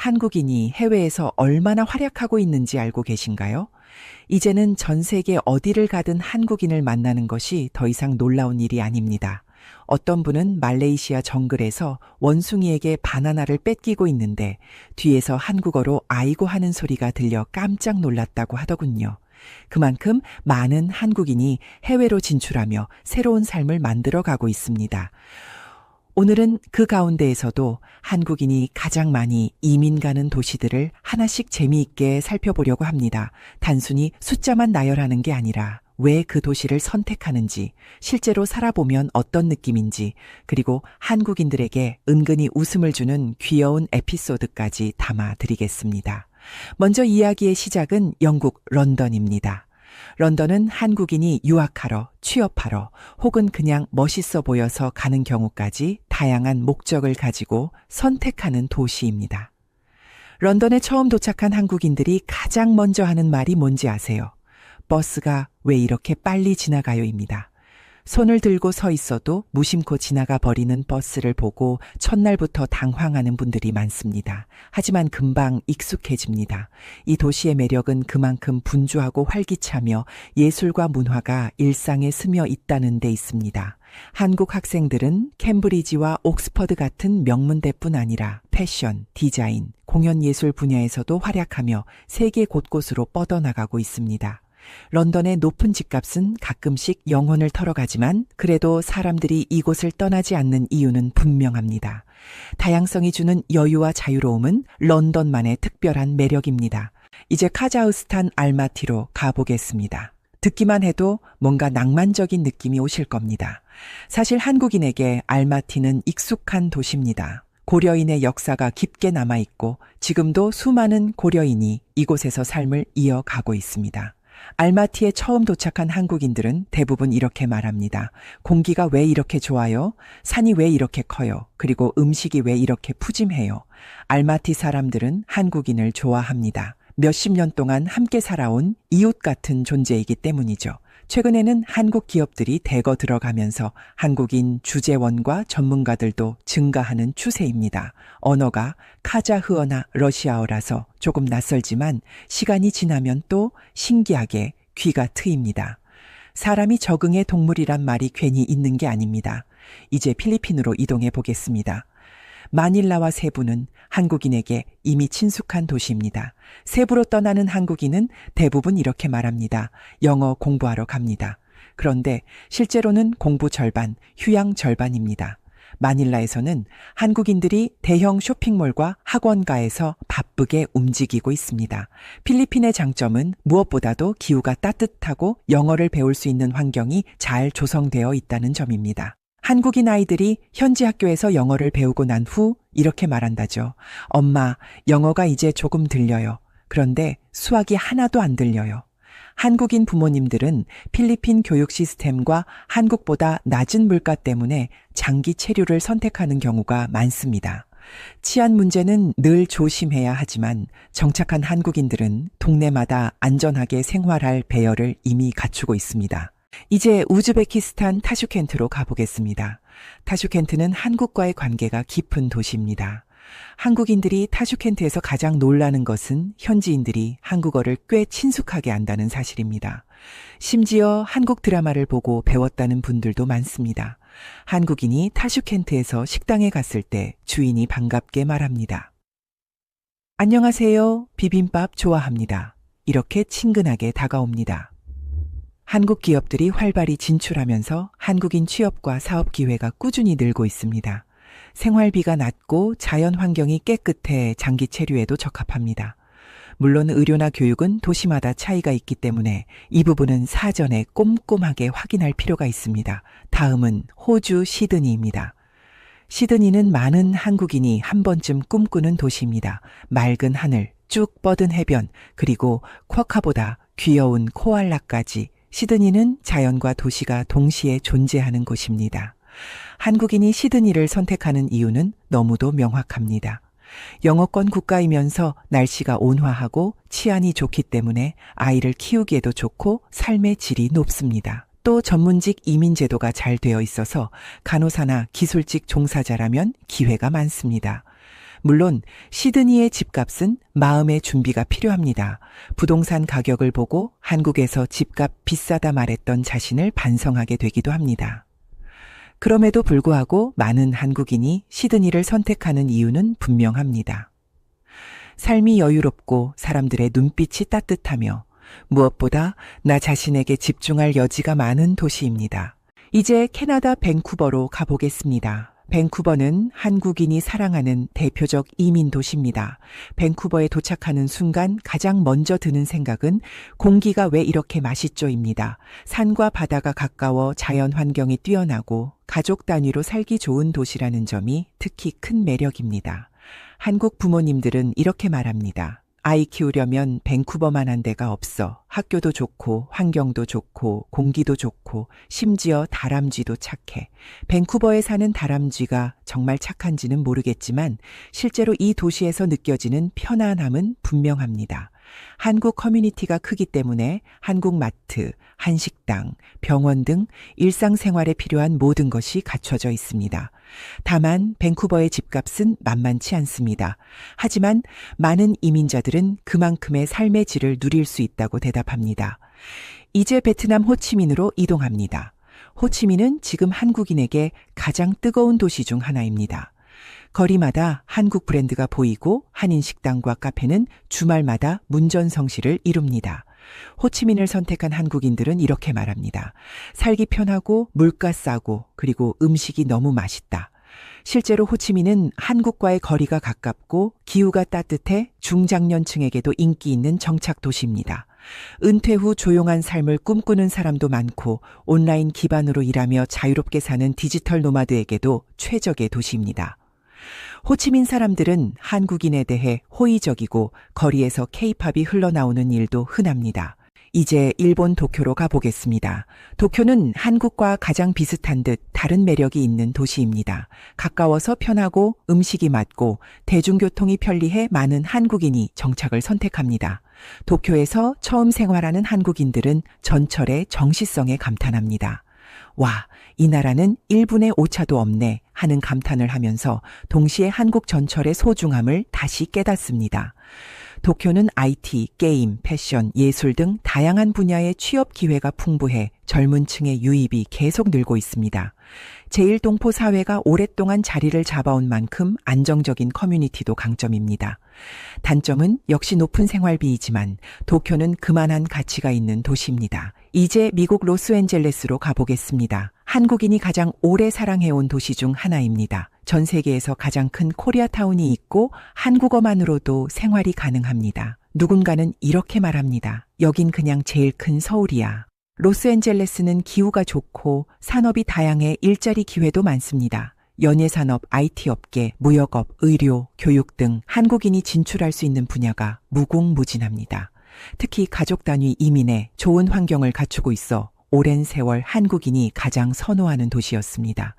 한국인이 해외에서 얼마나 활약하고 있는지 알고 계신가요? 이제는 전 세계 어디를 가든 한국인을 만나는 것이 더 이상 놀라운 일이 아닙니다. 어떤 분은 말레이시아 정글에서 원숭이에게 바나나를 뺏기고 있는데 뒤에서 한국어로 아이고 하는 소리가 들려 깜짝 놀랐다고 하더군요. 그만큼 많은 한국인이 해외로 진출하며 새로운 삶을 만들어가고 있습니다. 오늘은 그 가운데에서도 한국인이 가장 많이 이민 가는 도시들을 하나씩 재미있게 살펴보려고 합니다. 단순히 숫자만 나열하는 게 아니라 왜 그 도시를 선택하는지, 실제로 살아보면 어떤 느낌인지, 그리고 한국인들에게 은근히 웃음을 주는 귀여운 에피소드까지 담아드리겠습니다. 먼저 이야기의 시작은 영국 런던입니다. 런던은 한국인이 유학하러, 취업하러, 혹은 그냥 멋있어 보여서 가는 경우까지 다양한 목적을 가지고 선택하는 도시입니다. 런던에 처음 도착한 한국인들이 가장 먼저 하는 말이 뭔지 아세요? 버스가 왜 이렇게 빨리 지나가요입니다. 손을 들고 서 있어도 무심코 지나가 버리는 버스를 보고 첫날부터 당황하는 분들이 많습니다. 하지만 금방 익숙해집니다. 이 도시의 매력은 그만큼 분주하고 활기차며 예술과 문화가 일상에 스며 있다는 데 있습니다. 한국 학생들은 캠브리지와 옥스퍼드 같은 명문대뿐 아니라 패션, 디자인, 공연예술 분야에서도 활약하며 세계 곳곳으로 뻗어나가고 있습니다. 런던의 높은 집값은 가끔씩 영혼을 털어가지만 그래도 사람들이 이곳을 떠나지 않는 이유는 분명합니다. 다양성이 주는 여유와 자유로움은 런던만의 특별한 매력입니다. 이제 카자흐스탄 알마티로 가보겠습니다. 듣기만 해도 뭔가 낭만적인 느낌이 오실 겁니다. 사실 한국인에게 알마티는 익숙한 도시입니다. 고려인의 역사가 깊게 남아있고 지금도 수많은 고려인이 이곳에서 삶을 이어가고 있습니다. 알마티에 처음 도착한 한국인들은 대부분 이렇게 말합니다. 공기가 왜 이렇게 좋아요? 산이 왜 이렇게 커요? 그리고 음식이 왜 이렇게 푸짐해요? 알마티 사람들은 한국인을 좋아합니다. 몇십 년 동안 함께 살아온 이웃 같은 존재이기 때문이죠. 최근에는 한국 기업들이 대거 들어가면서 한국인 주재원과 전문가들도 증가하는 추세입니다. 언어가 카자흐어나 러시아어라서 조금 낯설지만 시간이 지나면 또 신기하게 귀가 트입니다. 사람이 적응의 동물이란 말이 괜히 있는 게 아닙니다. 이제 필리핀으로 이동해 보겠습니다. 마닐라와 세부는 한국인에게 이미 친숙한 도시입니다. 세부로 떠나는 한국인은 대부분 이렇게 말합니다. 영어 공부하러 갑니다. 그런데 실제로는 공부 절반, 휴양 절반입니다. 마닐라에서는 한국인들이 대형 쇼핑몰과 학원가에서 바쁘게 움직이고 있습니다. 필리핀의 장점은 무엇보다도 기후가 따뜻하고 영어를 배울 수 있는 환경이 잘 조성되어 있다는 점입니다. 한국인 아이들이 현지 학교에서 영어를 배우고 난 후 이렇게 말한다죠. 엄마, 영어가 이제 조금 들려요. 그런데 수학이 하나도 안 들려요. 한국인 부모님들은 필리핀 교육 시스템과 한국보다 낮은 물가 때문에 장기 체류를 선택하는 경우가 많습니다. 치안 문제는 늘 조심해야 하지만 정착한 한국인들은 동네마다 안전하게 생활할 배려를 이미 갖추고 있습니다. 이제 우즈베키스탄 타슈켄트로 가보겠습니다. 타슈켄트는 한국과의 관계가 깊은 도시입니다. 한국인들이 타슈켄트에서 가장 놀라는 것은 현지인들이 한국어를 꽤 친숙하게 안다는 사실입니다. 심지어 한국 드라마를 보고 배웠다는 분들도 많습니다. 한국인이 타슈켄트에서 식당에 갔을 때 주인이 반갑게 말합니다. 안녕하세요. 비빔밥 좋아합니다. 이렇게 친근하게 다가옵니다. 한국 기업들이 활발히 진출하면서 한국인 취업과 사업 기회가 꾸준히 늘고 있습니다. 생활비가 낮고 자연 환경이 깨끗해 장기 체류에도 적합합니다. 물론 의료나 교육은 도시마다 차이가 있기 때문에 이 부분은 사전에 꼼꼼하게 확인할 필요가 있습니다. 다음은 호주 시드니입니다. 시드니는 많은 한국인이 한 번쯤 꿈꾸는 도시입니다. 맑은 하늘, 쭉 뻗은 해변, 그리고 쿼카보다 귀여운 코알라까지 시드니는 자연과 도시가 동시에 존재하는 곳입니다. 한국인이 시드니를 선택하는 이유는 너무도 명확합니다. 영어권 국가이면서 날씨가 온화하고 치안이 좋기 때문에 아이를 키우기에도 좋고 삶의 질이 높습니다. 또 전문직 이민 제도가 잘 되어 있어서 간호사나 기술직 종사자라면 기회가 많습니다. 물론 시드니의 집값은 마음의 준비가 필요합니다. 부동산 가격을 보고 한국에서 집값 비싸다 말했던 자신을 반성하게 되기도 합니다. 그럼에도 불구하고 많은 한국인이 시드니를 선택하는 이유는 분명합니다. 삶이 여유롭고 사람들의 눈빛이 따뜻하며 무엇보다 나 자신에게 집중할 여지가 많은 도시입니다. 이제 캐나다 밴쿠버로 가보겠습니다. 밴쿠버는 한국인이 사랑하는 대표적 이민 도시입니다. 밴쿠버에 도착하는 순간 가장 먼저 드는 생각은 공기가 왜 이렇게 맛있죠입니다. 산과 바다가 가까워 자연 환경이 뛰어나고 가족 단위로 살기 좋은 도시라는 점이 특히 큰 매력입니다. 한국 부모님들은 이렇게 말합니다. 아이 키우려면 밴쿠버만한 데가 없어. 학교도 좋고 환경도 좋고 공기도 좋고 심지어 다람쥐도 착해. 밴쿠버에 사는 다람쥐가 정말 착한지는 모르겠지만 실제로 이 도시에서 느껴지는 편안함은 분명합니다. 한국 커뮤니티가 크기 때문에 한국 마트, 한식당, 병원 등 일상생활에 필요한 모든 것이 갖춰져 있습니다. 다만 밴쿠버의 집값은 만만치 않습니다. 하지만 많은 이민자들은 그만큼의 삶의 질을 누릴 수 있다고 대답합니다. 이제 베트남 호치민으로 이동합니다. 호치민은 지금 한국인에게 가장 뜨거운 도시 중 하나입니다. 거리마다 한국 브랜드가 보이고 한인 식당과 카페는 주말마다 문전성시를 이룹니다. 호치민을 선택한 한국인들은 이렇게 말합니다. 살기 편하고 물가 싸고 그리고 음식이 너무 맛있다. 실제로 호치민은 한국과의 거리가 가깝고 기후가 따뜻해 중장년층에게도 인기 있는 정착 도시입니다. 은퇴 후 조용한 삶을 꿈꾸는 사람도 많고 온라인 기반으로 일하며 자유롭게 사는 디지털 노마드에게도 최적의 도시입니다. 호치민 사람들은 한국인에 대해 호의적이고 거리에서 케이팝이 흘러나오는 일도 흔합니다. 이제 일본 도쿄로 가보겠습니다. 도쿄는 한국과 가장 비슷한 듯 다른 매력이 있는 도시입니다. 가까워서 편하고 음식이 맛고 대중교통이 편리해 많은 한국인이 정착을 선택합니다. 도쿄에서 처음 생활하는 한국인들은 전철의 정시성에 감탄합니다. 와, 이 나라는 1분의 오차도 없네 하는 감탄을 하면서 동시에 한국 전철의 소중함을 다시 깨닫습니다. 도쿄는 IT, 게임, 패션, 예술 등 다양한 분야의 취업 기회가 풍부해 젊은 층의 유입이 계속 늘고 있습니다. 제1동포 사회가 오랫동안 자리를 잡아온 만큼 안정적인 커뮤니티도 강점입니다. 단점은 역시 높은 생활비이지만 도쿄는 그만한 가치가 있는 도시입니다. 이제 미국 로스앤젤레스로 가보겠습니다. 한국인이 가장 오래 사랑해온 도시 중 하나입니다. 전 세계에서 가장 큰 코리아타운이 있고 한국어만으로도 생활이 가능합니다. 누군가는 이렇게 말합니다. 여긴 그냥 제일 큰 서울이야. 로스앤젤레스는 기후가 좋고 산업이 다양해 일자리 기회도 많습니다. 연예산업, IT업계, 무역업, 의료, 교육 등 한국인이 진출할 수 있는 분야가 무궁무진합니다. 특히 가족 단위 이민에 좋은 환경을 갖추고 있어 오랜 세월 한국인이 가장 선호하는 도시였습니다.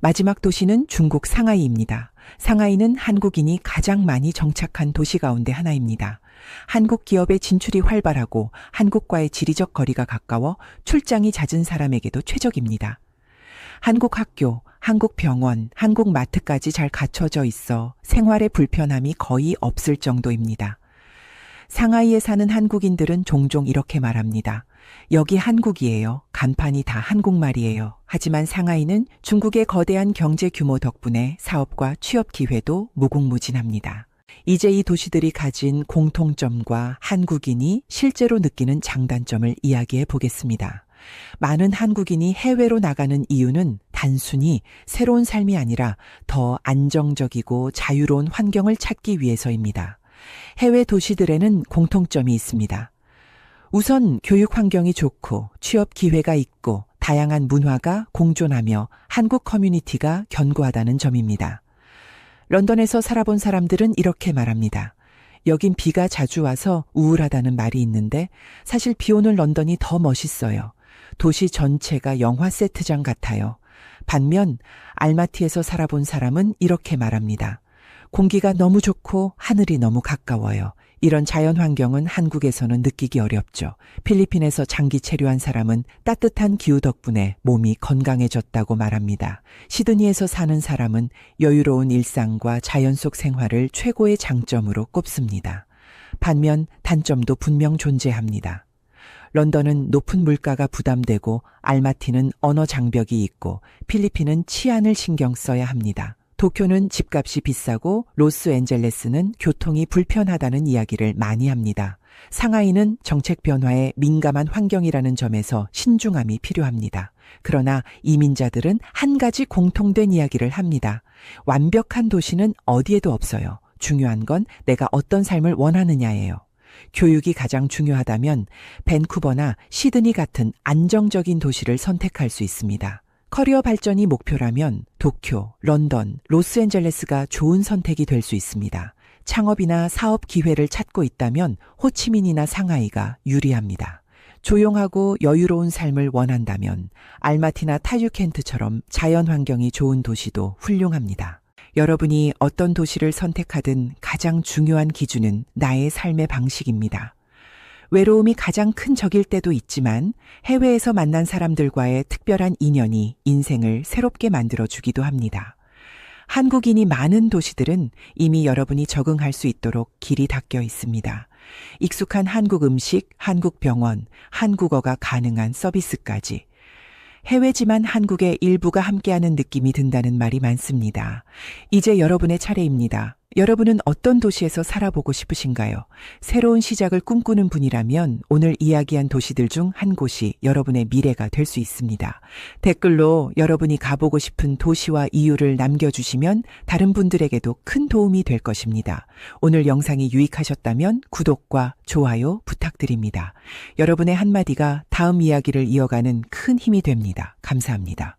마지막 도시는 중국 상하이입니다. 상하이는 한국인이 가장 많이 정착한 도시 가운데 하나입니다. 한국 기업의 진출이 활발하고 한국과의 지리적 거리가 가까워 출장이 잦은 사람에게도 최적입니다. 한국 학교, 한국 병원, 한국 마트까지 잘 갖춰져 있어 생활의 불편함이 거의 없을 정도입니다. 상하이에 사는 한국인들은 종종 이렇게 말합니다. 여기 한국이에요. 간판이 다 한국말이에요. 하지만 상하이는 중국의 거대한 경제 규모 덕분에 사업과 취업 기회도 무궁무진합니다. 이제 이 도시들이 가진 공통점과 한국인이 실제로 느끼는 장단점을 이야기해 보겠습니다. 많은 한국인이 해외로 나가는 이유는 단순히 새로운 삶이 아니라 더 안정적이고 자유로운 환경을 찾기 위해서입니다. 해외 도시들에는 공통점이 있습니다. 우선 교육 환경이 좋고 취업 기회가 있고 다양한 문화가 공존하며 한국 커뮤니티가 견고하다는 점입니다. 런던에서 살아본 사람들은 이렇게 말합니다. 여긴 비가 자주 와서 우울하다는 말이 있는데 사실 비 오는 런던이 더 멋있어요. 도시 전체가 영화 세트장 같아요. 반면 알마티에서 살아본 사람은 이렇게 말합니다. 공기가 너무 좋고 하늘이 너무 가까워요. 이런 자연 환경은 한국에서는 느끼기 어렵죠. 필리핀에서 장기 체류한 사람은 따뜻한 기후 덕분에 몸이 건강해졌다고 말합니다. 시드니에서 사는 사람은 여유로운 일상과 자연 속 생활을 최고의 장점으로 꼽습니다. 반면 단점도 분명 존재합니다. 런던은 높은 물가가 부담되고 알마티는 언어 장벽이 있고 필리핀은 치안을 신경 써야 합니다. 도쿄는 집값이 비싸고 로스앤젤레스는 교통이 불편하다는 이야기를 많이 합니다. 상하이는 정책 변화에 민감한 환경이라는 점에서 신중함이 필요합니다. 그러나 이민자들은 한 가지 공통된 이야기를 합니다. 완벽한 도시는 어디에도 없어요. 중요한 건 내가 어떤 삶을 원하느냐예요. 교육이 가장 중요하다면 밴쿠버나 시드니 같은 안정적인 도시를 선택할 수 있습니다. 커리어 발전이 목표라면 도쿄, 런던, 로스앤젤레스가 좋은 선택이 될 수 있습니다. 창업이나 사업 기회를 찾고 있다면 호치민이나 상하이가 유리합니다. 조용하고 여유로운 삶을 원한다면 알마티나 타유켄트처럼 자연 환경이 좋은 도시도 훌륭합니다. 여러분이 어떤 도시를 선택하든 가장 중요한 기준은 나의 삶의 방식입니다. 외로움이 가장 큰 적일 때도 있지만 해외에서 만난 사람들과의 특별한 인연이 인생을 새롭게 만들어주기도 합니다. 한국인이 많은 도시들은 이미 여러분이 적응할 수 있도록 길이 닦여 있습니다. 익숙한 한국 음식, 한국 병원, 한국어가 가능한 서비스까지. 해외지만 한국의 일부가 함께하는 느낌이 든다는 말이 많습니다. 이제 여러분의 차례입니다. 여러분은 어떤 도시에서 살아보고 싶으신가요? 새로운 시작을 꿈꾸는 분이라면 오늘 이야기한 도시들 중 한 곳이 여러분의 미래가 될 수 있습니다. 댓글로 여러분이 가보고 싶은 도시와 이유를 남겨주시면 다른 분들에게도 큰 도움이 될 것입니다. 오늘 영상이 유익하셨다면 구독과 좋아요 부탁드립니다. 여러분의 한마디가 다음 이야기를 이어가는 큰 힘이 됩니다. 감사합니다.